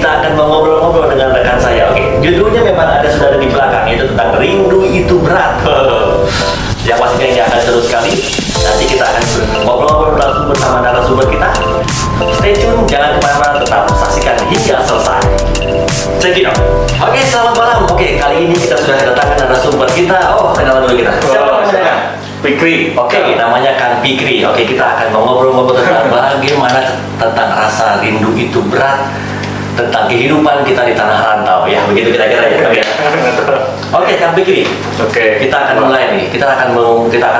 kita akan ngobrol-ngobrol dengan rekan saya. Oke, judulnya memang sudah ada di belakang, yaitu tentang rindu itu berat. Yang pastinya ini akan seru sekali. Nanti kita akan ngobrol-ngobrol langsung bersama narasumber kita. Stay tune, jangan kemana-mana, tetap saksikan hingga selesai. Check it out. Oke, selamat malam. Oke, kali ini kita sudah kedatangan narasumber kita. Oh, kenalan dulu kita. Siapa namanya? Fikri. Oke, namanya Kang Fikri. Oke, kita akan ngobrol-ngobrol tentang bagaimana tentang rasa rindu itu berat, tentang kehidupan kita di tanah rantau, ya begitu kira-kira ya. Oke, Kang Fikri. Oke. Kita akan mulai nih. Kita akan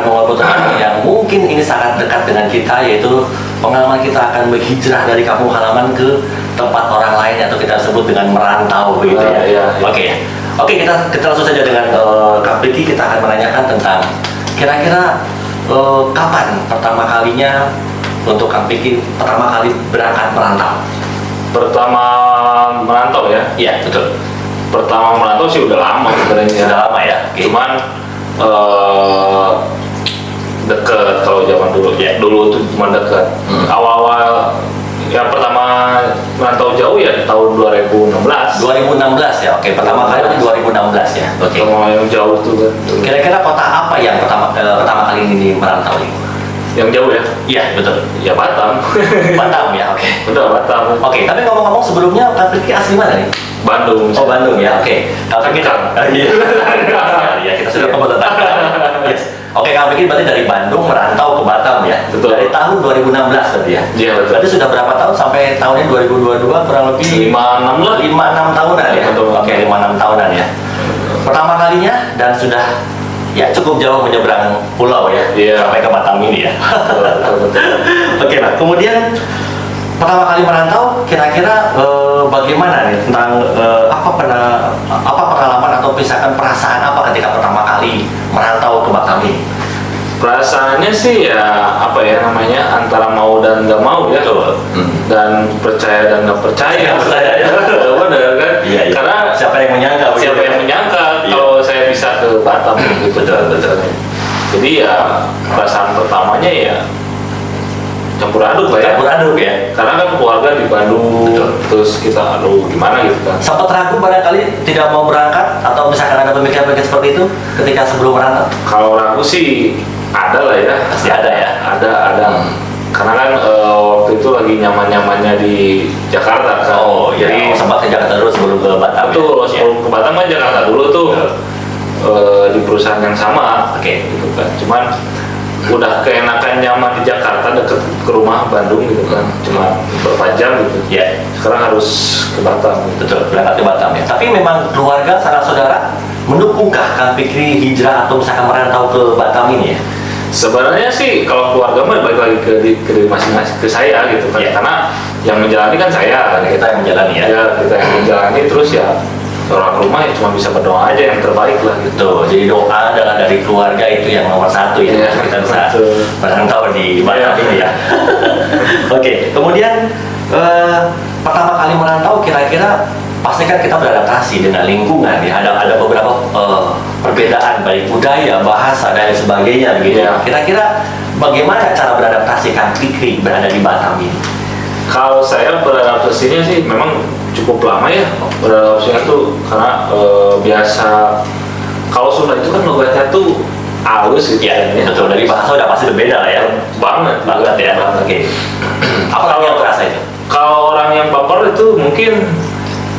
ngobrol tentang yang mungkin ini sangat dekat dengan kita, yaitu pengalaman kita akan berhijrah dari kampung halaman ke tempat orang lain, atau kita sebut dengan merantau begitu ya. Iya. Oke, kita langsung saja dengan Kang Fikri. Kita akan menanyakan tentang kira-kira kapan pertama kalinya untuk Kang Fikri pertama kali berangkat merantau? Pertama merantau ya? Iya, betul. Pertama merantau sih udah lama sebenarnya. Sudah lama ya? Okay. Cuman deket kalau zaman dulu. Ya, dulu tuh cuma deket. Awal-awal yang pertama merantau jauh ya tahun 2016. 2016 ya? Oke, pertama kali itu 2016 ya? Oke. Pertama yang jauh tuh kan. Kira-kira kota apa yang pertama kali ini merantau ini? Yang jauh ya? Iya, betul. Ya Batam. Batam ya, oke. Betul, Batam. Oke, tapi ngomong-ngomong sebelumnya Kang Fikri asli mana nih? Bandung. Oh, Bandung ya, oke. Kang Fikri, iya, kita sudah ngomong tentang yes. Oke, Kang Fikri berarti dari Bandung merantau ke Batam ya? Betul. Dari tahun 2016 berarti ya? Iya, betul. Berarti sudah berapa tahun sampai tahunnya 2022 kurang lebih? 5-6 lah. 5-6 tahunan ya? Betul. Oke, 5-6 tahunan ya. Pertama kalinya dan sudah ya cukup jauh menyeberang pulau ya, sampai ke Batam ini ya. Betul. Oke, nah kemudian pertama kali merantau, kira-kira bagaimana nih tentang apa pengalaman atau misalkan perasaan apa ketika pertama kali merantau ke Batam ini? Perasaannya sih ya apa ya namanya, antara mau dan nggak mau ya. Dan percaya dan nggak percaya. Percaya ya. Benar kan? Iya. Karena siapa yang menyangka? Siapa yang menyangka kalau saya bisa ke Batam gitu. Betul. Jadi ya perasaan pertamanya ya campur aduk lah ya. Campur aduk ya. Karena kan keluarga di Bandung. Betul. Terus kita aduh gimana gitu kan. Sempat ragu barangkali tidak mau berangkat, atau misalkan ada pemikiran-pemikiran seperti itu ketika sebelum merantau? Kalau ragu sih ada lah ya. Pasti ada ya. Ada. Karena kan waktu itu lagi nyaman-nyamannya di Jakarta kan. Oh iya, jadi sempat ke Jakarta dulu sebelum ke Batam. betul, ya? sebelum ke Batam kan Jakarta dulu tuh. Di perusahaan yang sama. Oke. Gitu kan. Cuman udah keenakan nyaman di Jakarta deket ke rumah Bandung gitu kan. Cuma beberapa jam gitu. Ya. Sekarang harus ke Batam gitu. Betul, berangkat ke Batam ya. Tapi memang keluarga, sanak saudara mendukungkah Kang Fikri hijrah atau misalkan merantau ke Batam ini ya? Sebenarnya sih kalau keluarga mah balik lagi ke diri masing-masing, ke saya gitu kan. Ya. Karena yang menjalani kan saya. Kita yang menjalani ya. Ya, kita yang menjalani, terus ya orang rumah ya cuma bisa berdoa aja yang terbaik lah gitu. Tuh, jadi doa adalah dari keluarga itu yang nomor satu ya. Kita bisa merantau di Batam ini ya. Oke, kemudian pertama kali merantau kira-kira pasti kan kita beradaptasi dengan lingkungan ya. Ada beberapa perbedaan baik budaya, bahasa dan sebagainya begitu. Ya. Kira-kira bagaimana cara beradaptasi Kang Fikri berada di Batam ini? Kalau saya beradaptasinya sih memang cukup lama ya beradaptasinya tuh, karena biasa kalau Sunda itu kan logatnya tuh halus gitu ya. Betul, dari bahasa udah pasti berbeda lah ya. Banget ya. Oke. Apa yang terasa itu? Kalau orang yang baper itu mungkin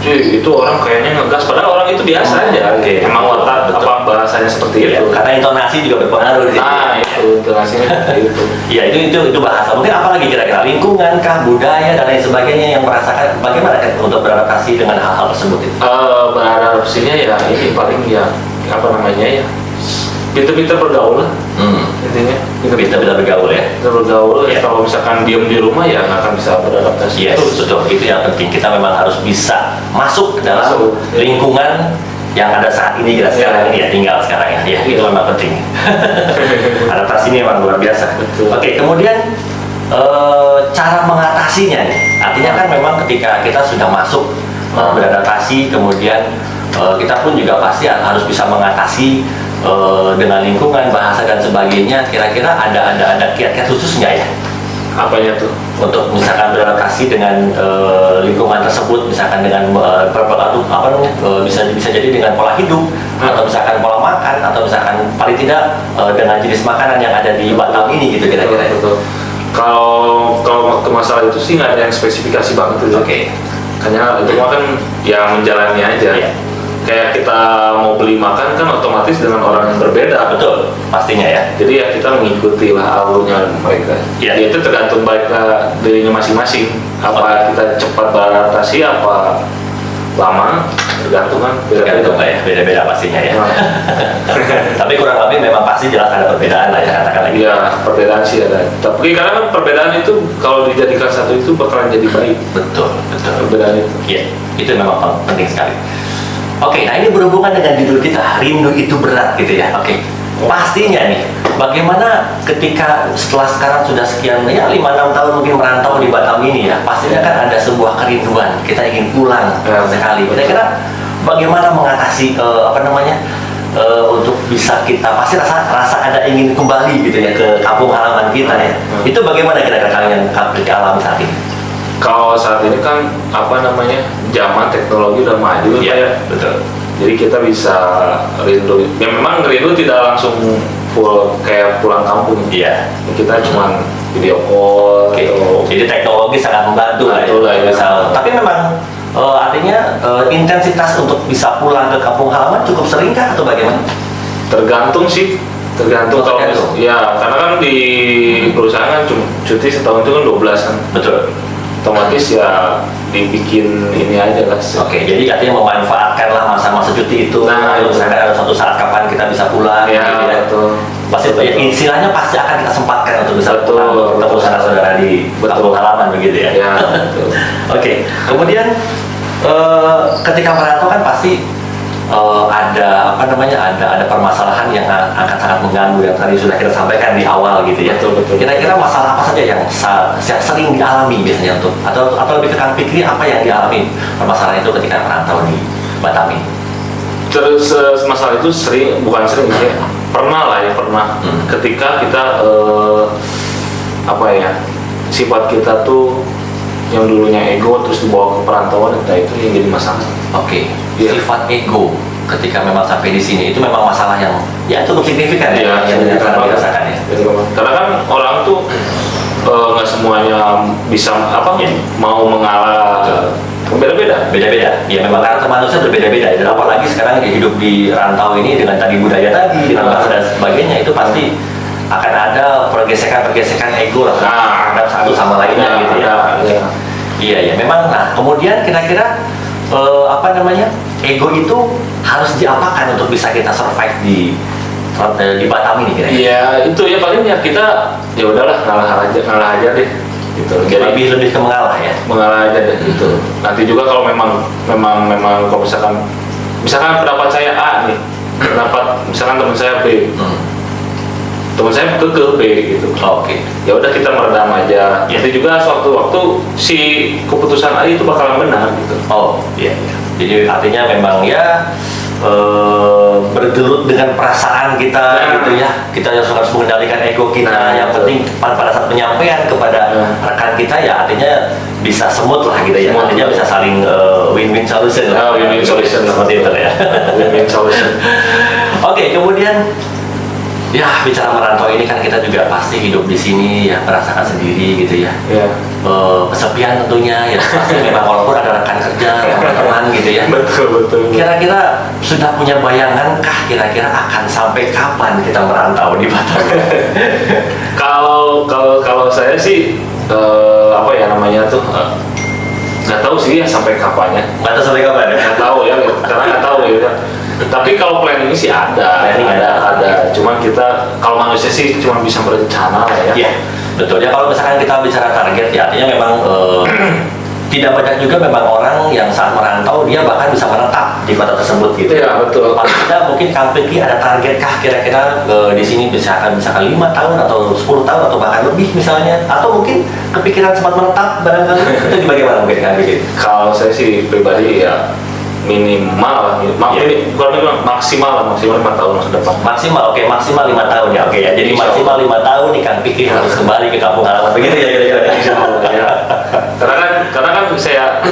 itu orang kayaknya ngegas, padahal orang itu biasa aja. Oke. Emang watak apa bahasanya seperti itu. Karena intonasi juga berpengaruh di situ. Nah, itu intonasinya seperti itu. Iya, itu bahasa. Mungkin apa lagi kira-kira, lingkungan kah, budaya dan lain sebagainya yang merasakan bagaimana kan untuk beradaptasi dengan hal-hal tersebut itu? Beradaptasinya ya ini paling ya apa namanya ya, pintar-pintar bergaul lah. Intinya Pintar-pintar bergaul ya. Bergaul. Ya. Kalau misalkan diem di rumah ya nggak akan bisa beradaptasi. Yes, betul. Itu yang penting. Kita memang harus bisa masuk ke dalam lingkungan yang ada saat ini kita sekarang ini ya, tinggal sekarang ya. Itu memang penting. Adaptasi ini memang luar biasa. Betul. Oke, kemudian cara mengatasinya nih. Artinya kan memang ketika kita sudah masuk beradaptasi, kemudian kita pun juga pasti harus bisa mengatasi dengan lingkungan, bahasa dan sebagainya. Kira-kira ada kiat-kiat khusus nggak ya? Apanya tuh? Untuk misalkan beradaptasi dengan lingkungan tersebut, misalkan dengan bisa jadi dengan pola hidup, atau misalkan pola makan, atau misalkan paling tidak dengan jenis makanan yang ada di Batam ini gitu kira-kira. Betul. Kalau ke masalah itu sih nggak ada yang spesifikasi banget tuh. Oke. Hanya itu mah kan ya menjalani aja. Iya. Kayak kita mau beli makan kan otomatis dengan orang yang berbeda. Betul, pastinya ya. Jadi ya kita mengikuti lah alurnya mereka. Iya. Itu tergantung baik dirinya masing-masing. Apa kita cepat beradaptasi, apa lama, tergantung kan. Tergantung Pak ya, beda-beda pastinya ya. Tapi kurang lebih memang pasti jelas ada perbedaan lah ya, katakan lagi. Iya, perbedaan sih ada. Tapi karena kan perbedaan itu kalau dijadikan satu itu bakalan jadi baik. Betul. Perbedaan itu. Iya, itu memang penting sekali. Oke, nah ini berhubungan dengan judul kita, rindu itu berat gitu ya. Oke, pastinya nih, bagaimana ketika setelah sekarang sudah sekian ya 5-6 tahun mungkin merantau di Batam ini ya, pastinya kan ada sebuah kerinduan, kita ingin pulang sekali. Kira-kira bagaimana mengatasi untuk bisa kita pasti rasa ada ingin kembali gitu ya ke kampung halaman kita ya. Itu bagaimana kira-kira kalian alami saat ini? Kalau saat ini kan zaman teknologi udah maju Iya, ya. betul. Jadi kita bisa rindu. Ya memang rindu tidak langsung full kayak pulang kampung. Iya. Kita cuma video call. Oke. Atau Jadi teknologi sangat membantu lah ya. ya. Tapi memang artinya intensitas untuk bisa pulang ke kampung halaman cukup sering kah atau bagaimana? tergantung sih. Tergantung kalau ya karena kan di perusahaan kan cuma cuti setahun itu kan 12 kan. Betul. Otomatis ya dibikin ini aja lah. Oke, jadi artinya memanfaatkanlah masa-masa cuti itu. Nah, misalkan ada suatu saat kapan kita bisa pulang. Ya, gitu ya. betul. Pasti ya, istilahnya pasti akan kita sempatkan untuk bisa pulang ketemu saudara-saudara di kampung halaman begitu ya. Ya, betul. Oke, kemudian ketika merantau kan pasti ada ada permasalahan yang akan sangat mengganggu yang tadi sudah kita sampaikan di awal gitu ya. Betul. Kira-kira masalah apa saja yang sering dialami biasanya atau lebih ke Kang Fikri apa yang dialami permasalahan itu ketika merantau di Batam ini? Terus masalah itu bukan sering ya, pernah ketika kita sifat kita tuh yang dulunya ego terus dibawa ke perantauan, itu yang jadi masalah. Oke. Iya. Sifat ego ketika memang sampai di sini itu memang masalah yang ya cukup signifikan ya, yang dirasakan ya. Karena kan orang tuh nggak semuanya bisa mau mengalah. Beda-beda. Ya memang karakter manusia berbeda-beda. Dan apalagi sekarang hidup di rantau ini dengan tadi budaya tadi, dengan bahasa dan sebagainya itu pasti akan ada pergesekan ego lah terhadap satu sama lainnya gitu ya. Iya, memang. Nah, kemudian kira-kira ego itu harus diapakan untuk bisa kita survive di Batam ini kira-kira? Iya, itu ya paling ya kita ya udahlah ngalah aja deh. Gitu. Jadi lebih ke mengalah ya. Mengalah aja deh gitu. Nanti juga kalau memang kalau misalkan pendapat saya A nih, misalkan teman saya B. Teman saya ke B gitu. Oke. Ya udah kita meredam aja. Nanti juga suatu-waktu si keputusan A itu bakalan benar gitu. Oh, iya. Jadi artinya memang ya bergelut dengan perasaan kita gitu ya. Kita harus mengendalikan ego kita. Yang penting pada saat penyampaian kepada rekan kita ya artinya bisa semut lah gitu ya. Artinya bisa saling win-win solution. Win-win solution seperti itu ya. Win-win solution. Oke, kemudian ya bicara merantau ini kan kita juga pasti hidup di sini ya merasakan sendiri gitu ya. Kesepian tentunya ya pasti memang walaupun ada rekan kerja teman-teman gitu ya. Betul. Kira-kira sudah punya bayangan kah kira-kira akan sampai kapan kita merantau di Batam? Kalau saya sih nggak tahu sih ya sampai kapannya. Nggak tahu sampai kapan ya? Nggak tahu ya, karena nggak tahu ya. Tapi kalau planning ini sih ada. Cuman kita kalau manusia sih cuma bisa berencana lah ya. Iya, betul. Ya kalau misalkan kita bicara target ya artinya memang tidak banyak juga memang orang yang saat merantau dia bahkan bisa menetap di kota tersebut gitu. Iya, betul. Paling tidak mungkin Kang Fikri ada target kah kira-kira di sini misalkan 5 tahun atau 10 tahun atau bahkan lebih misalnya, atau mungkin kepikiran sempat menetap barangkali itu bagaimana mungkin Kang Fikri? Kalau saya sih pribadi ya maksimal 5 tahun ke depan. Maksimal 5 tahun ya. Oke ya. Jadi maksimal 5 tahun nih Kang Fikri harus kembali ke kampung halaman begitu ya kira-kira. Ya. Karena kan saya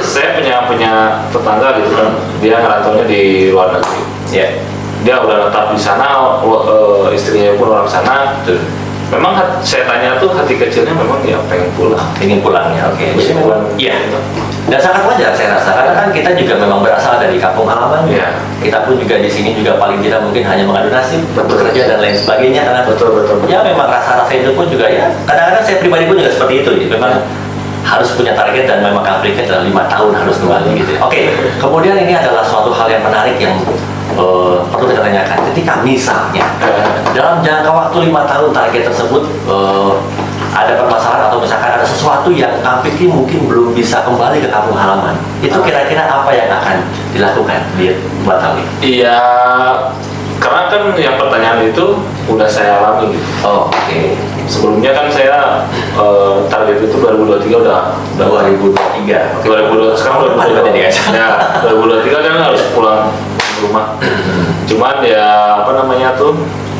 punya tetangga gitu kan, dia ngerantaunya di luar negeri. Ya. Dia udah tetap di sana, istrinya pun orang sana. Gitu. Memang saya tanya tuh hati kecilnya memang ya pengen pulang. Ingin pulang ya, oke. Jadi Meskipun memang, iya. Dan sangat wajar saya rasa, karena kan kita juga memang berasal dari kampung halaman. Iya. Kita pun juga di sini juga paling tidak mungkin hanya mengadu nasib, bekerja dan lain sebagainya. Karena Betul. ya memang rasa-rasa itu pun juga ya. Kadang-kadang saya pribadi pun juga seperti itu. Gitu. Memang harus punya target dan memang targetnya adalah 5 tahun harus kembali gitu. Oke. Kemudian ini adalah suatu hal yang menarik yang perlu kita tanyakan. Ketika misalnya dalam jangka waktu 5 tahun target tersebut ada permasalahan atau misalkan ada sesuatu yang Kang Fikri mungkin belum bisa kembali ke kampung halaman, itu kira-kira apa yang akan dilakukan di Batawi? Iya, karena kan yang pertanyaan itu udah saya alami gitu. Oh, oke. Sebelumnya kan saya target itu 2023 udah 2023. 2020 sekarang Depan berarti ya, guys. 2023 ya 2023 kan harus pulang ke rumah. Cuman ya apa namanya tuh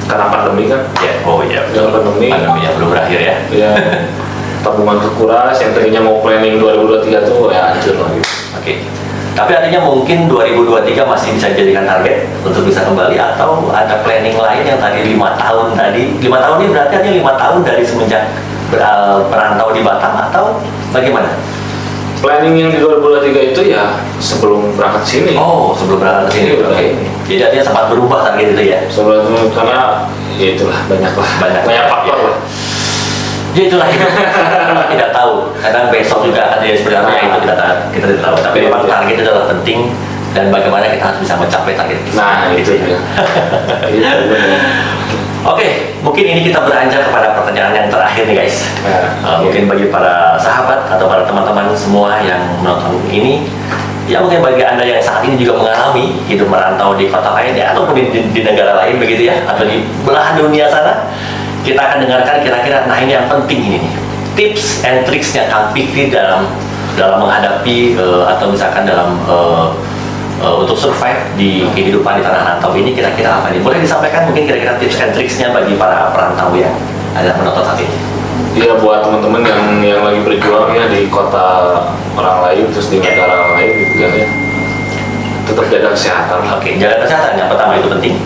karena pandemi kan. Ya, oh iya. Ya, pandemi yang belum berakhir ya. ya tabungan kekuras yang tadinya mau planning 2023 tuh ya hancur lagi. Oke. Tapi artinya mungkin 2023 masih bisa dijadikan target untuk bisa kembali, atau ada planning lain yang tadi 5 tahun tadi. 5 tahun ini berarti hanya 5 tahun dari semenjak berantau di Batam atau bagaimana? Planning yang di 2023 itu ya sebelum berangkat sini. Oh, sebelum berangkat ke sini. Iya, Oke. Jadi artinya sempat berubah target itu ya. Sebelum karena ya itulah banyak faktor lah. Ya itulah hidup. Kita tidak tahu. Kadang besok juga akan jadi seperti apa ya, itu kita tidak tahu. Tapi memang target itu adalah penting, dan bagaimana kita harus bisa mencapai target kita. Nah itu ya. Oke, mungkin ini kita beranjak kepada pertanyaan yang terakhir nih guys. Mungkin bagi para sahabat atau para teman-teman semua yang menonton ini, ya mungkin bagi Anda yang saat ini juga mengalami hidup merantau di kota lain ya, ataupun di negara lain begitu ya, atau di belahan dunia sana, kita akan dengarkan kira-kira, nah ini yang penting ini nih, tips and tricksnya Kang Fikri dalam menghadapi atau misalkan dalam untuk survive di kehidupan di tanah rantau ini, kira-kira apa nih? Boleh disampaikan mungkin kira-kira tips and tricksnya bagi para perantau yang ada menonton saat ini? Iya, buat teman-teman yang lagi berjuang ya di kota orang lain terus di negara lain gitu kan ya, tetap jaga kesehatan. Oke, jaga kesehatan yang pertama itu penting.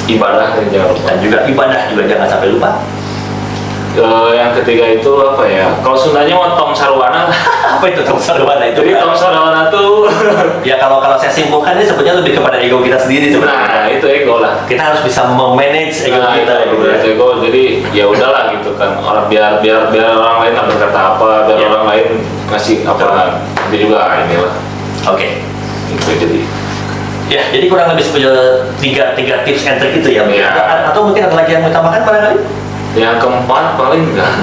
Ibadah dan jangan lupa. Dan juga ibadah juga jangan sampai lupa. Yang ketiga itu apa ya? Kalau Sundanya mau tong sarwana. Apa itu tong sarwana itu? Jadi tong sarwana tuh ya kalau saya simpulkan ini sebenarnya lebih kepada ego kita sendiri sebenarnya. nah itu ego lah. Kita harus bisa memanage ego Nah, kita gitu ya. itu ego. Jadi ya udahlah gitu kan. Orang biar orang lain nggak berkata apa, biar Ya. orang lain ngasih apa. Nanti juga inilah. Oke. Itu jadi. Ya, jadi kurang lebih tiga tips and trick itu ya. Iya. Atau mungkin ada lagi yang mau tambahkan barangkali? Yang keempat paling enggak.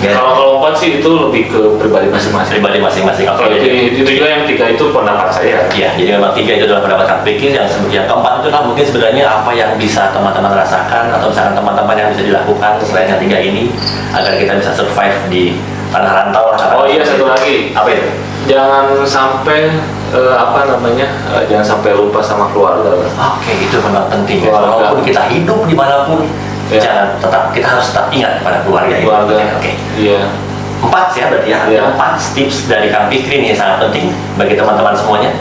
Ya. Kalau empat sih itu lebih ke pribadi masing-masing. Pribadi masing-masing. Kalau Oke. itu juga yang tiga itu pendapat saya. Ya, jadi memang 3 itu adalah pendapat Kang Fikri. Yang keempat itu adalah mungkin sebenarnya apa yang bisa teman-teman rasakan atau misalkan teman-teman yang bisa dilakukan selain yang 3 ini agar kita bisa survive di tanah rantau. Oh iya, satu lagi. Apa itu? Jangan sampai jangan sampai lupa sama keluarga. Oke, itu memang penting ya. Keluarga. Walaupun kita hidup dimanapun, Ya. kita harus tetap ingat pada keluarga itu. Keluarga. Oke. Iya. 4 ya berarti ya. Iya. 4 tips dari Kang Fikri ini sangat penting bagi teman-teman semuanya.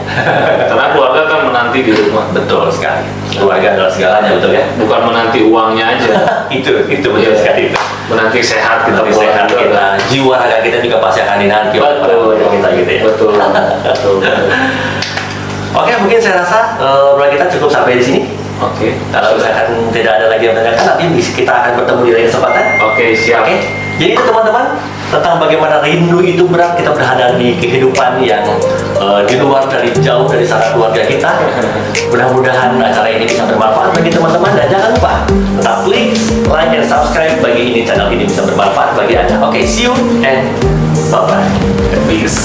Karena keluarga kan menanti di rumah. Betul sekali. Keluarga adalah segalanya, betul ya? Bukan menanti uangnya aja. itu betul Iya. sekali itu. Menanti sehat kita. Tapi pulang sehat juga. kita, jiwa raga kita juga pasti akan dinanti oleh para Betul. keluarga kita gitu ya. Betul. Betul. Oke, mungkin saya rasa obrolan kita cukup sampai di sini. Oke. Kalau misalkan tidak ada lagi yang menanyakan, nanti kita akan bertemu di lain kesempatan. Oke, siap. Oke, jadi itu teman-teman tentang bagaimana rindu itu berat kita berada di kehidupan yang di luar dari jauh dari sana keluarga kita. Mudah-mudahan acara ini bisa bermanfaat bagi teman-teman, dan jangan lupa tetap klik, like, dan subscribe bagi ini channel ini bisa bermanfaat bagi Anda. Oke, see you and bye-bye. Peace.